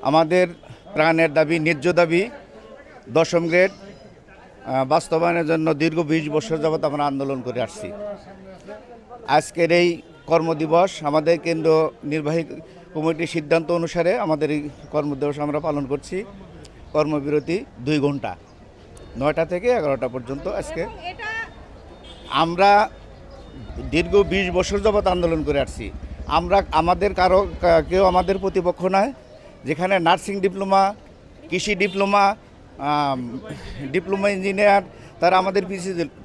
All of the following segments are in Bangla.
আমাদের প্রাণের দাবি, ন্যায্য দাবি 10ম গ্রেড বাস্তবায়নের জন্য দীর্ঘ 20 বছর যাবৎ আমরা আন্দোলন করে আসছি। আজকের এই কর্মদিবস আমাদের কেন্দ্র নির্বাহী কমিটির সিদ্ধান্ত অনুসারে আমাদের এই কর্মদিবস আমরা পালন করছি। কর্মবিরতি 2 ঘন্টা, 9টা থেকে 11টা পর্যন্ত। আজকে আমরা দীর্ঘ 20 বছর যাবৎ আন্দোলন করে আসছি। আমাদের কেউ আমাদের প্রতিপক্ষ নয়। যেখানে নার্সিং ডিপ্লোমা, কৃষি ডিপ্লোমা, ডিপ্লোমা ইঞ্জিনিয়ার তারা আমাদের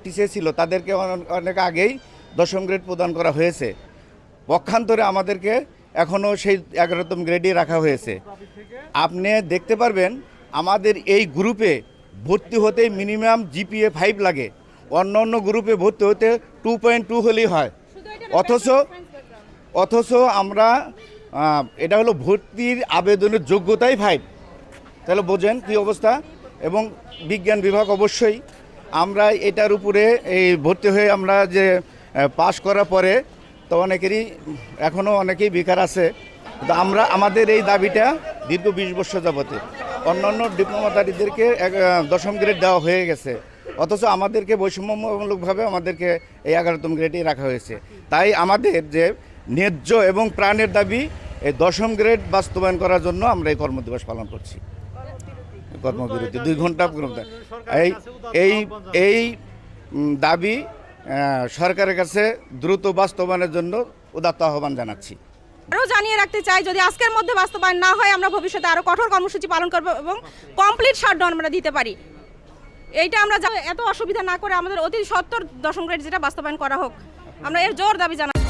পিছিয়ে ছিল, তাদেরকে অনেক আগেই 10ম গ্রেড প্রদান করা হয়েছে। পক্ষান্তরে আমাদেরকে এখনও সেই 11তম গ্রেডই রাখা হয়েছে। আপনি দেখতে পারবেন আমাদের এই গ্রুপে ভর্তি হতে মিনিমাম জিপিএ 5 লাগে। অন্য গ্রুপে ভর্তি হতে 2.2 হলেই হয়। অথচ আমরা এটা হলো ভর্তির আবেদনের যোগ্যতাই 5। তাহলে বোঝেন কী অবস্থা। এবং বিজ্ঞান বিভাগ অবশ্যই আমরা এটার উপরে এই ভর্তি হয়ে আমরা যে পাশ করার পরে তো এখনও অনেকেই বেকার আছে। তো আমাদের এই দাবিটা দীর্ঘ 20 বছর যাবতে অন্যান্য ডিপ্লোমাধারীদেরকে 10ম গ্রেড দেওয়া হয়ে গেছে, অথচ আমাদেরকে বৈষম্যমূলকভাবে আমাদেরকে এই 11তম গ্রেডেই রাখা হয়েছে। তাই আমাদের যে ন্যায্য এবং প্রাণের দাবি এই 10ম গ্রেড বাস্তবায়ন করার জন্য আমরা এই কর্মদিবস পালন করছি। কর্মবিরতি 2 ঘন্টা। এই দাবি সরকারের কাছে দ্রুত বাস্তবায়নের জন্য উদাত্ত আহ্বান জানাচ্ছি। আরও জানিয়ে রাখতে চাই, যদি আজকের মধ্যে বাস্তবায়ন না হয় আমরা ভবিষ্যতে আরও কঠোর কর্মসূচি পালন করব এবং কমপ্লিট শাটডাউন আমরা দিতে পারি। এইটা আমরা এত অসুবিধা না করে আমাদের অতি সত্বর 10ম গ্রেড যেটা বাস্তবায়ন করা হোক, আমরা এর জোর দাবি জানাই।